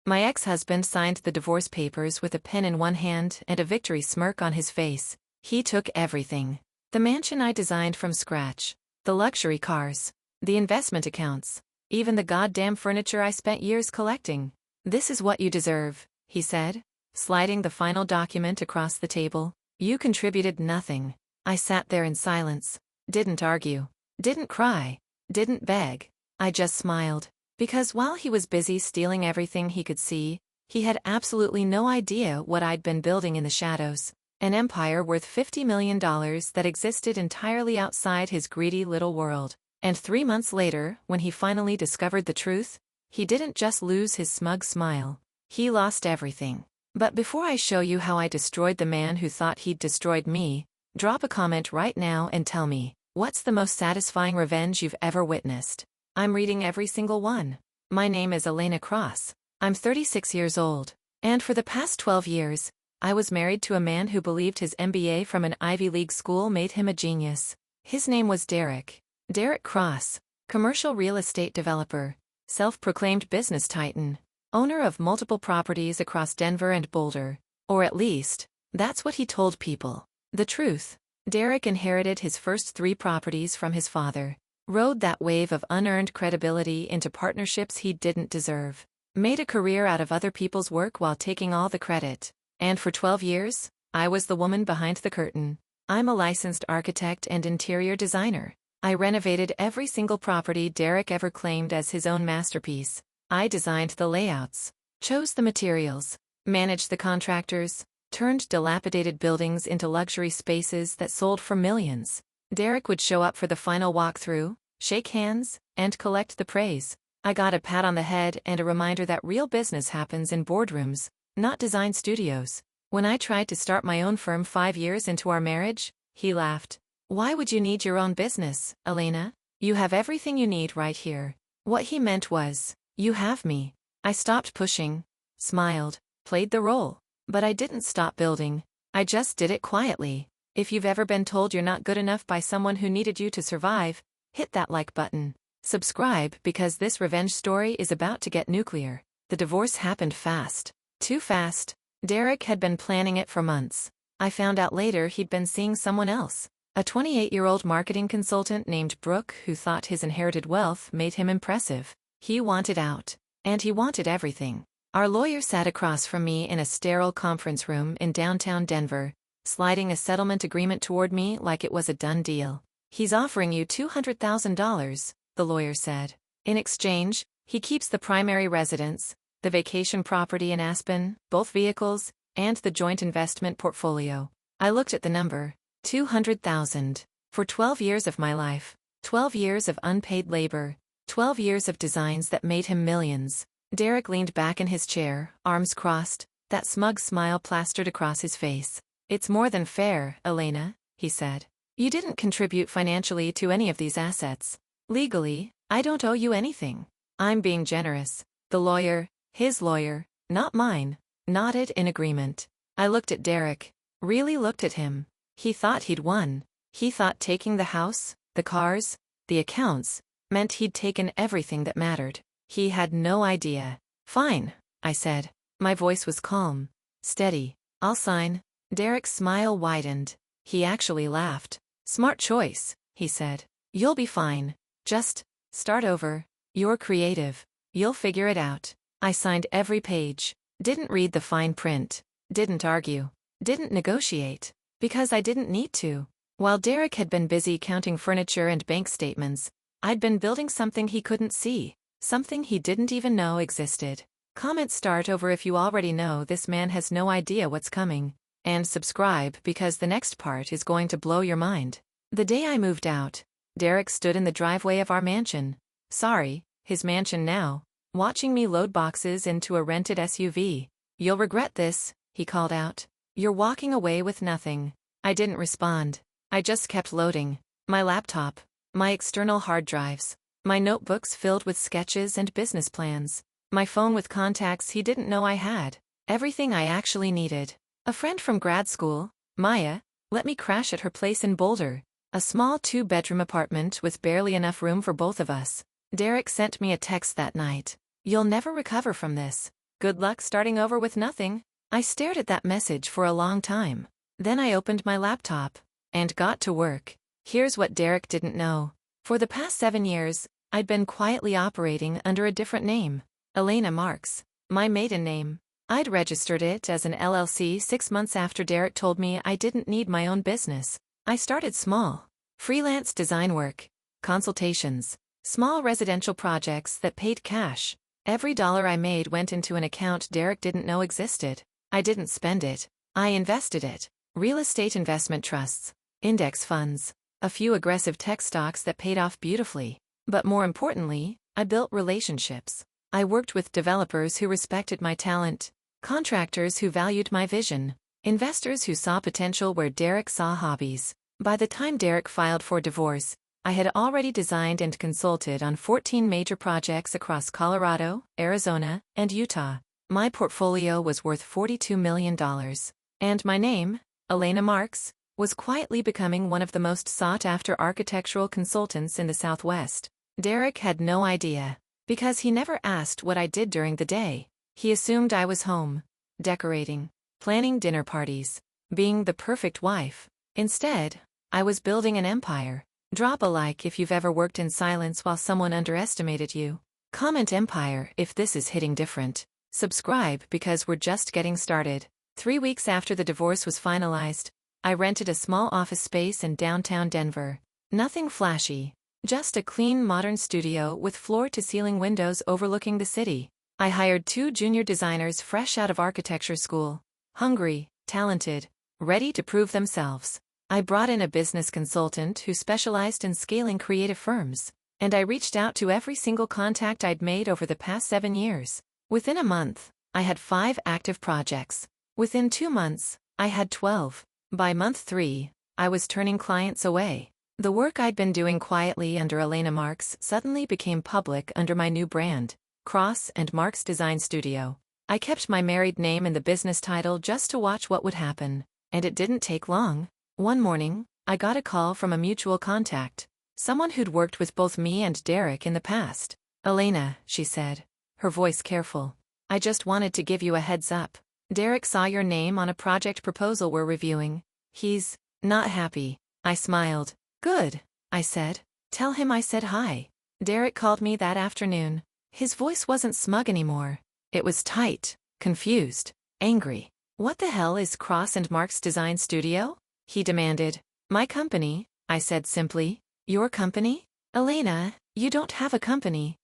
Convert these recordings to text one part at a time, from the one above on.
My ex-husband signed the divorce papers with a pen in one hand and a victory smirk on his face. He took everything. The mansion I designed from scratch. The luxury cars. The investment accounts. Even the goddamn furniture I spent years collecting. This is what you deserve, he said, sliding the final document across the table. You contributed nothing. I sat there in silence. Didn't argue. Didn't cry. Didn't beg. I just smiled. Because while he was busy stealing everything he could see, he had absolutely no idea what I'd been building in the shadows. An empire worth $50 million that existed entirely outside his greedy little world. And 3 months later, when he finally discovered the truth, he didn't just lose his smug smile. He lost everything. But before I show you how I destroyed the man who thought he'd destroyed me, drop a comment right now and tell me, what's the most satisfying revenge you've ever witnessed? I'm reading every single one. My name is Elena Cross. I'm 36 years old. And for the past 12 years, I was married to a man who believed his MBA from an Ivy League school made him a genius. His name was Derek. Derek Cross, commercial real estate developer, self-proclaimed business titan, owner of multiple properties across Denver and Boulder. Or at least, that's what he told people. The truth, Derek inherited his first 3 properties from his father, rode that wave of unearned credibility into partnerships he didn't deserve, made a career out of other people's work while taking all the credit. And for 12 years, I was the woman behind the curtain. I'm a licensed architect and interior designer. I renovated every single property Derek ever claimed as his own masterpiece. I designed the layouts, chose the materials, managed the contractors, turned dilapidated buildings into luxury spaces that sold for millions. Derek would show up for the final walkthrough, shake hands, and collect the praise. I got a pat on the head and a reminder that real business happens in boardrooms, not design studios. When I tried to start my own firm 5 years into our marriage, he laughed. Why would you need your own business, Elena? You have everything you need right here. What he meant was, you have me. I stopped pushing, smiled, played the role. But I didn't stop building. I just did it quietly. If you've ever been told you're not good enough by someone who needed you to survive, hit that like button. Subscribe because this revenge story is about to get nuclear. The divorce happened fast. Too fast. Derek had been planning it for months. I found out later he'd been seeing someone else. A 28-year-old marketing consultant named Brooke who thought his inherited wealth made him impressive. He wanted out. And he wanted everything. Our lawyer sat across from me in a sterile conference room in downtown Denver, sliding a settlement agreement toward me like it was a done deal. He's offering you $200,000, the lawyer said. In exchange, he keeps the primary residence, the vacation property in Aspen, both vehicles, and the joint investment portfolio. I looked at the number. $200,000. For 12 years of my life. 12 years of unpaid labor. 12 years of designs that made him millions. Derek leaned back in his chair, arms crossed, that smug smile plastered across his face. It's more than fair, Elena, he said. You didn't contribute financially to any of these assets. Legally, I don't owe you anything. I'm being generous. The lawyer, his lawyer, not mine, nodded in agreement. I looked at Derek, really looked at him. He thought he'd won. He thought taking the house, the cars, the accounts, meant he'd taken everything that mattered. He had no idea. Fine, I said. My voice was calm, steady. I'll sign. Derek's smile widened. He actually laughed. Smart choice, he said. You'll be fine. Just start over. You're creative. You'll figure it out. I signed every page. Didn't read the fine print. Didn't argue. Didn't negotiate. Because I didn't need to. While Derek had been busy counting furniture and bank statements, I'd been building something he couldn't see. Something he didn't even know existed. Comment start over if you already know this man has no idea what's coming. And subscribe because the next part is going to blow your mind. The day I moved out, Derek stood in the driveway of our mansion. Sorry, his mansion now, watching me load boxes into a rented SUV. You'll regret this, he called out. You're walking away with nothing. I didn't respond. I just kept loading. My laptop, my external hard drives, my notebooks filled with sketches and business plans, my phone with contacts he didn't know I had, everything I actually needed. A friend from grad school, Maya, let me crash at her place in Boulder, a small 2-bedroom apartment with barely enough room for both of us. Derek sent me a text that night. You'll never recover from this. Good luck starting over with nothing. I stared at that message for a long time. Then I opened my laptop and got to work. Here's what Derek didn't know. For the past 7 years, I'd been quietly operating under a different name, Elena Marks, my maiden name. I'd registered it as an LLC 6 months after Derek told me I didn't need my own business. I started small. Freelance design work, consultations, small residential projects that paid cash. Every dollar I made went into an account Derek didn't know existed. I didn't spend it. I invested it. Real estate investment trusts, index funds, a few aggressive tech stocks that paid off beautifully. But more importantly, I built relationships. I worked with developers who respected my talent, contractors who valued my vision, investors who saw potential where Derek saw hobbies. By the time Derek filed for divorce, I had already designed and consulted on 14 major projects across Colorado, Arizona, and Utah. My portfolio was worth $42 million. And my name, Elena Marks, was quietly becoming one of the most sought-after architectural consultants in the Southwest. Derek had no idea, because he never asked what I did during the day. He assumed I was home, decorating, planning dinner parties, being the perfect wife. Instead, I was building an empire. Drop a like if you've ever worked in silence while someone underestimated you. Comment empire if this is hitting different. Subscribe because we're just getting started. 3 weeks after the divorce was finalized, I rented a small office space in downtown Denver. Nothing flashy, just a clean modern studio with floor-to-ceiling windows overlooking the city. I hired 2 junior designers fresh out of architecture school, hungry, talented, ready to prove themselves. I brought in a business consultant who specialized in scaling creative firms, and I reached out to every single contact I'd made over the past 7 years. Within a month, I had 5 active projects. Within 2 months, I had 12. By month 3, I was turning clients away. The work I'd been doing quietly under Elena Marks suddenly became public under my new brand, Cross and Marks Design Studio. I kept my married name in the business title just to watch what would happen, and it didn't take long. One morning, I got a call from a mutual contact, someone who'd worked with both me and Derek in the past. Elena, she said, her voice careful. I just wanted to give you a heads up. Derek saw your name on a project proposal we're reviewing. He's not happy. I smiled. Good, I said. Tell him I said hi. Derek called me that afternoon. His voice wasn't smug anymore. It was tight, confused, angry. What the hell is Cross and Marks Design Studio? He demanded. My company, I said simply. Your company? Elena, you don't have a company.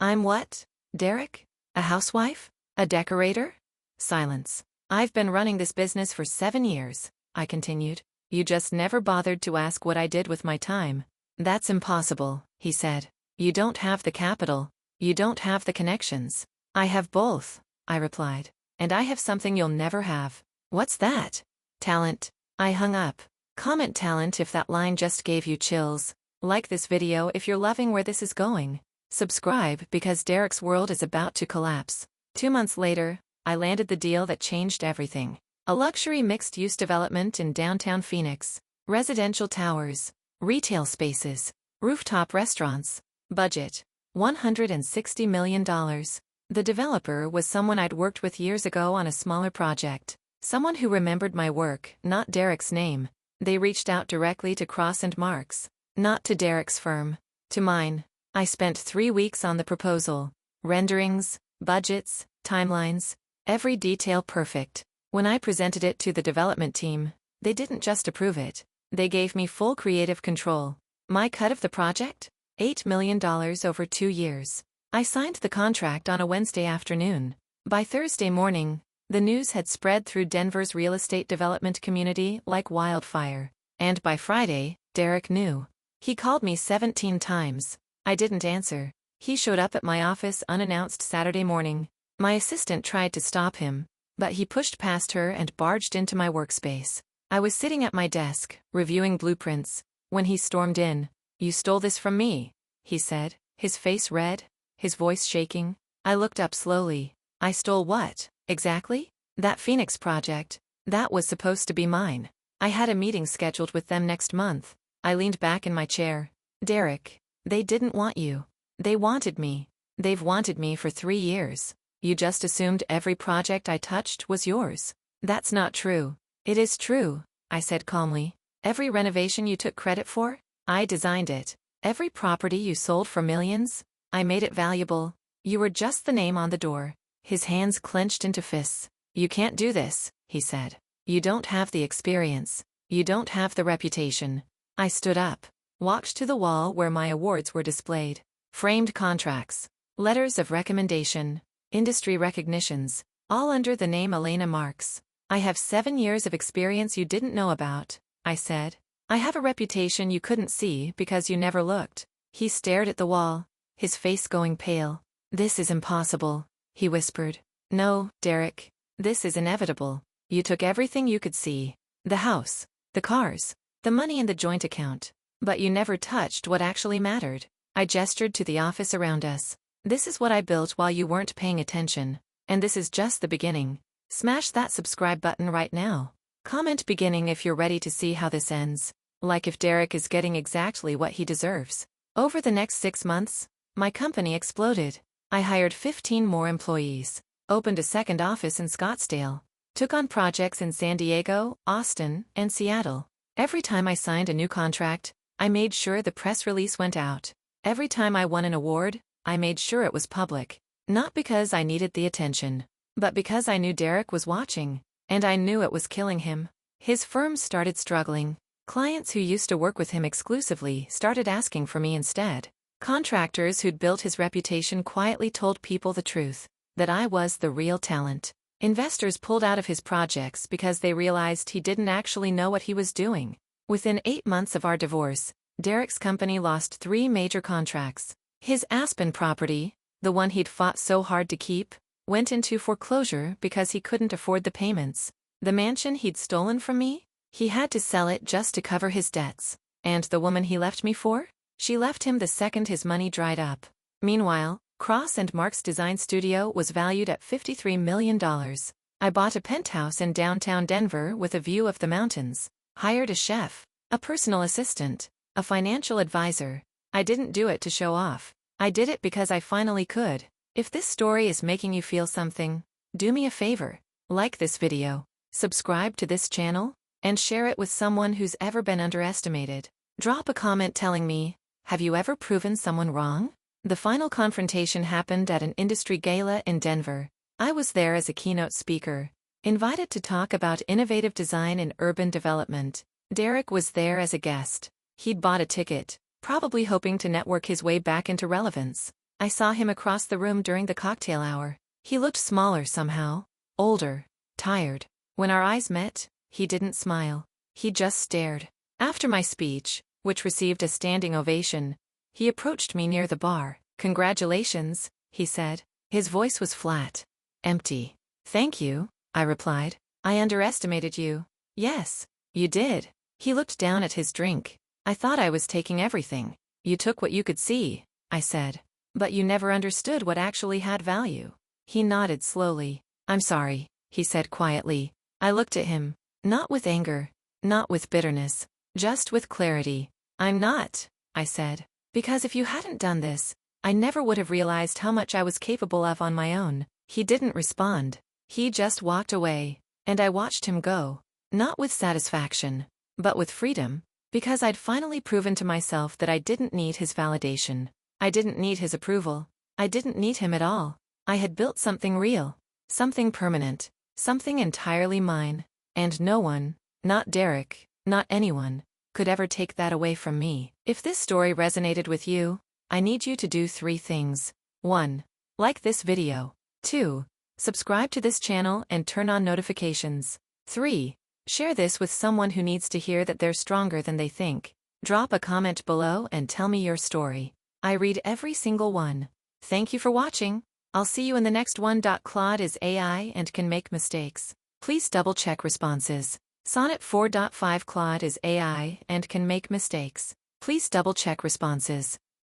I'm what? Derek? A housewife? A decorator? Silence. I've been running this business for 7 years, I continued. You just never bothered to ask what I did with my time. That's impossible, he said. You don't have the capital. You don't have the connections. I have both, I replied. And I have something you'll never have. What's that? Talent. I hung up. Comment talent if that line just gave you chills. Like this video if you're loving where this is going. Subscribe because Derek's world is about to collapse. 2 months later, I landed the deal that changed everything. A luxury mixed-use development in downtown Phoenix. Residential towers, retail spaces, rooftop restaurants. Budget, $160 million. The developer was someone I'd worked with years ago on a smaller project. Someone who remembered my work, not Derek's name. They reached out directly to Cross and Marks. Not to Derek's firm. To mine. I spent 3 weeks on the proposal. Renderings, budgets, timelines, every detail perfect. When I presented it to the development team, they didn't just approve it. They gave me full creative control. My cut of the project? $8 million over 2 years. I signed the contract on a Wednesday afternoon. By Thursday morning, the news had spread through Denver's real estate development community like wildfire. And by Friday, Derek knew. He called me 17 times. I didn't answer. He showed up at my office unannounced Saturday morning. My assistant tried to stop him, but he pushed past her and barged into my workspace. I was sitting at my desk, reviewing blueprints, when he stormed in. You stole this from me, he said, his face red, his voice shaking. I looked up slowly. I stole what, exactly? That Phoenix project. That was supposed to be mine. I had a meeting scheduled with them next month. I leaned back in my chair. Derek, they didn't want you. They wanted me. They've wanted me for 3 years. You just assumed every project I touched was yours. That's not true. It is true, I said calmly. Every renovation you took credit for, I designed it. Every property you sold for millions, I made it valuable. You were just the name on the door. His hands clenched into fists. You can't do this, he said. You don't have the experience. You don't have the reputation. I stood up, walked to the wall where my awards were displayed. Framed contracts, letters of recommendation, industry recognitions, all under the name Elena Marks. I have 7 years of experience you didn't know about, I said. I have a reputation you couldn't see because you never looked. He stared at the wall, his face going pale. This is impossible, he whispered. No, Derek, this is inevitable. You took everything you could see. The house, the cars, the money in the joint account. But you never touched what actually mattered. I gestured to the office around us. This is what I built while you weren't paying attention. And this is just the beginning. Smash that subscribe button right now. Comment beginning if you're ready to see how this ends. Like if Derek is getting exactly what he deserves. Over the next 6 months, my company exploded. I hired 15 more employees, opened a second office in Scottsdale, took on projects in San Diego, Austin, and Seattle. Every time I signed a new contract, I made sure the press release went out. Every time I won an award, I made sure it was public. Not because I needed the attention, but because I knew Derek was watching, and I knew it was killing him. His firm started struggling. Clients who used to work with him exclusively started asking for me instead. Contractors who'd built his reputation quietly told people the truth, that I was the real talent. Investors pulled out of his projects because they realized he didn't actually know what he was doing. Within 8 months of our divorce, Derek's company lost 3 major contracts. His Aspen property, the one he'd fought so hard to keep, went into foreclosure because he couldn't afford the payments. The mansion he'd stolen from me? He had to sell it just to cover his debts. And the woman he left me for? She left him the second his money dried up. Meanwhile, Cross and Mark's design studio was valued at $53 million. I bought a penthouse in downtown Denver with a view of the mountains, hired a chef, a personal assistant, a financial advisor. I didn't do it to show off. I did it because I finally could. If this story is making you feel something, do me a favor. Like this video, subscribe to this channel, and share it with someone who's ever been underestimated. Drop a comment telling me, have you ever proven someone wrong? The final confrontation happened at an industry gala in Denver. I was there as a keynote speaker, invited to talk about innovative design in urban development. Derek was there as a guest. He'd bought a ticket, probably hoping to network his way back into relevance. I saw him across the room during the cocktail hour. He looked smaller somehow, older, tired. When our eyes met, he didn't smile. He just stared. After my speech, which received a standing ovation, he approached me near the bar. Congratulations, he said. His voice was flat, empty. Thank you, I replied. I underestimated you. Yes, you did. He looked down at his drink. I thought I was taking everything. You took what you could see, I said. But you never understood what actually had value. He nodded slowly. I'm sorry, he said quietly. I looked at him, not with anger, not with bitterness, just with clarity. I'm not, I said. Because if you hadn't done this, I never would have realized how much I was capable of on my own. He didn't respond. He just walked away, and I watched him go. Not with satisfaction, but with freedom, because I'd finally proven to myself that I didn't need his validation. I didn't need his approval. I didn't need him at all. I had built something real, something permanent, something entirely mine, and no one, not Derek, not anyone, could ever take that away from me. If this story resonated with you, I need you to do 3 things. 1. Like this video. 2. Subscribe to this channel and turn on notifications. 3. Share this with someone who needs to hear that they're stronger than they think. Drop a comment below and tell me your story. I read every single one. Thank you for watching. I'll see you in the next one. Claude is AI and can make mistakes. Please double-check responses. Sonnet 4.5 Claude is AI and can make mistakes. Please double-check responses.